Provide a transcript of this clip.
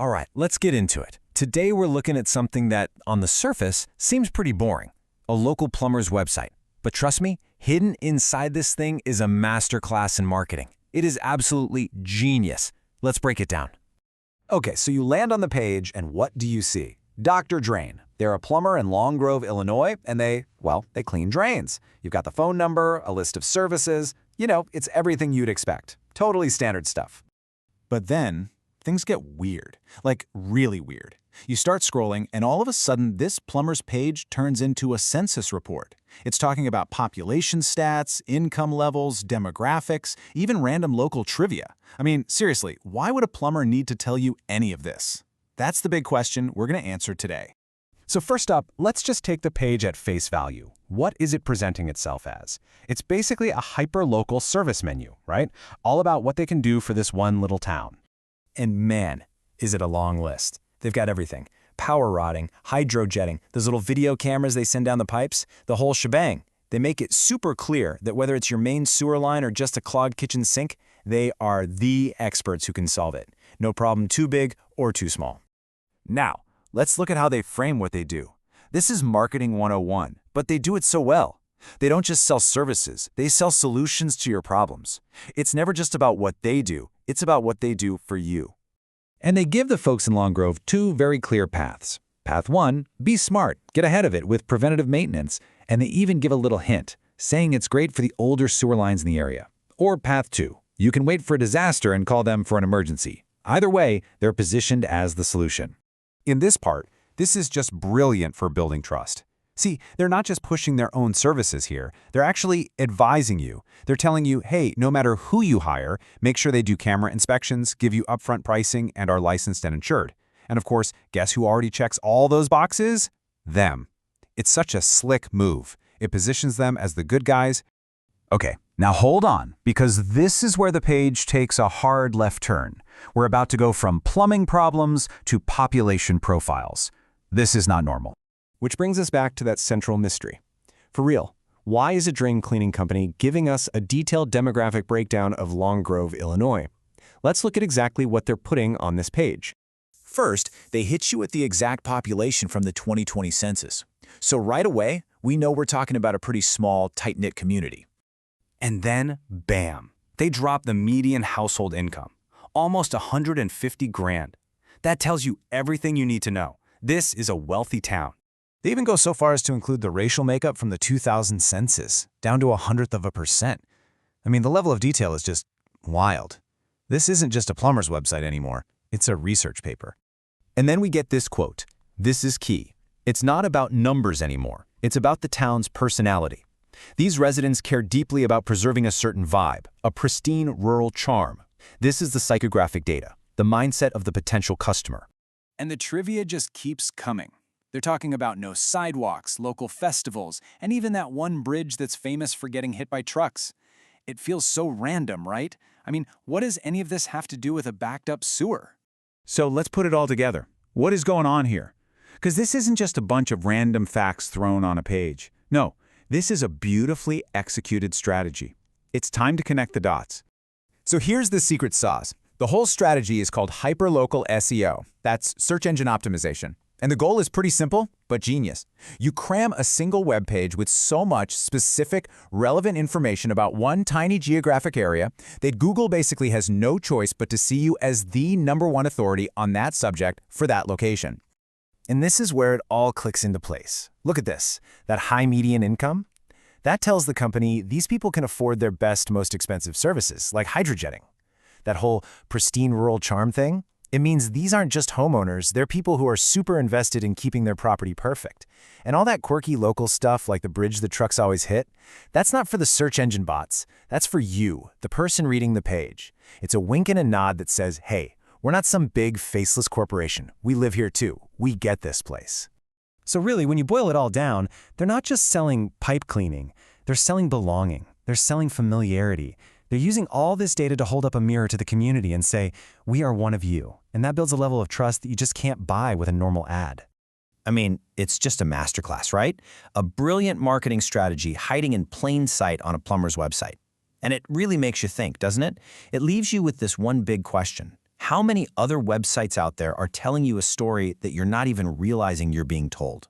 All right, let's get into it. Today we're looking at something that, on the surface, seems pretty boring. A local plumber's website. But trust me, hidden inside this thing is a masterclass in marketing. It is absolutely genius. Let's break it down. Okay, so you land on the page, and what do you see? Dr. Drain. They're a plumber in Long Grove, Illinois, and they clean drains. You've got the phone number, a list of services. You know, it's everything you'd expect. Totally standard stuff. But then, things get weird. Like, really weird. You start scrolling, and all of a sudden, this plumber's page turns into a census report. It's talking about population stats, income levels, demographics, even random local trivia. I mean, seriously, why would a plumber need to tell you any of this? That's the big question we're going to answer today. So first up, let's just take the page at face value. What is it presenting itself as? It's basically a hyper-local service menu, right? All about what they can do for this one little town. And man, is it a long list. They've got everything. Power rotting, hydrojetting, those little video cameras they send down the pipes, the whole shebang. They make it super clear that whether it's your main sewer line or just a clogged kitchen sink, they are the experts who can solve it. No problem too big or too small. Now, let's look at how they frame what they do. This is Marketing 101, but they do it so well. They don't just sell services, they sell solutions to your problems. It's never just about what they do, it's about what they do for you. And they give the folks in Long Grove two very clear paths. Path 1, be smart, get ahead of it with preventative maintenance, and they even give a little hint, saying it's great for the older sewer lines in the area. Or Path 2, you can wait for a disaster and call them for an emergency. Either way, they're positioned as the solution. In this part, this is just brilliant for building trust. See, they're not just pushing their own services here, they're actually advising you. They're telling you, hey, no matter who you hire, make sure they do camera inspections, give you upfront pricing, and are licensed and insured. And of course, guess who already checks all those boxes? Them. It's such a slick move. It positions them as the good guys. Okay, now hold on, because this is where the page takes a hard left turn. We're about to go from plumbing problems to population profiles. This is not normal. Which brings us back to that central mystery. For real, why is a drain cleaning company giving us a detailed demographic breakdown of Long Grove, Illinois? Let's look at exactly what they're putting on this page. First, they hit you with the exact population from the 2020 census. So right away, we know we're talking about a pretty small, tight-knit community. And then, bam, they drop the median household income. Almost 150 grand. That tells you everything you need to know. This is a wealthy town. They even go so far as to include the racial makeup from the 2000 census, down to 1/100%. I mean, the level of detail is just wild. This isn't just a plumber's website anymore. It's a research paper. And then we get this quote. This is key. It's not about numbers anymore. It's about the town's personality. These residents care deeply about preserving a certain vibe, a pristine rural charm. This is the psychographic data, the mindset of the potential customer. And the trivia just keeps coming. They're talking about no sidewalks, local festivals, and even that one bridge that's famous for getting hit by trucks. It feels so random, right? I mean, what does any of this have to do with a backed-up sewer? So let's put it all together. What is going on here? Because this isn't just a bunch of random facts thrown on a page. No, this is a beautifully executed strategy. It's time to connect the dots. So here's the secret sauce. The whole strategy is called hyperlocal SEO. That's search engine optimization. And the goal is pretty simple, but genius. You cram a single web page with so much specific, relevant information about one tiny geographic area that Google basically has no choice but to see you as the #1 authority on that subject for that location. And this is where it all clicks into place. Look at this, that high median income. That tells the company these people can afford their best, most expensive services, like hydrojetting. That whole pristine rural charm thing, it means these aren't just homeowners, they're people who are super invested in keeping their property perfect. And all that quirky local stuff like the bridge the trucks always hit, that's not for the search engine bots. That's for you, the person reading the page. It's a wink and a nod that says, hey, we're not some big faceless corporation. We live here too. We get this place. So really, when you boil it all down, they're not just selling pipe cleaning. They're selling belonging. They're selling familiarity. They're using all this data to hold up a mirror to the community and say, we are one of you. And that builds a level of trust that you just can't buy with a normal ad. I mean, it's just a masterclass, right? A brilliant marketing strategy hiding in plain sight on a plumber's website. And it really makes you think, doesn't it? It leaves you with this one big question. How many other websites out there are telling you a story that you're not even realizing you're being told?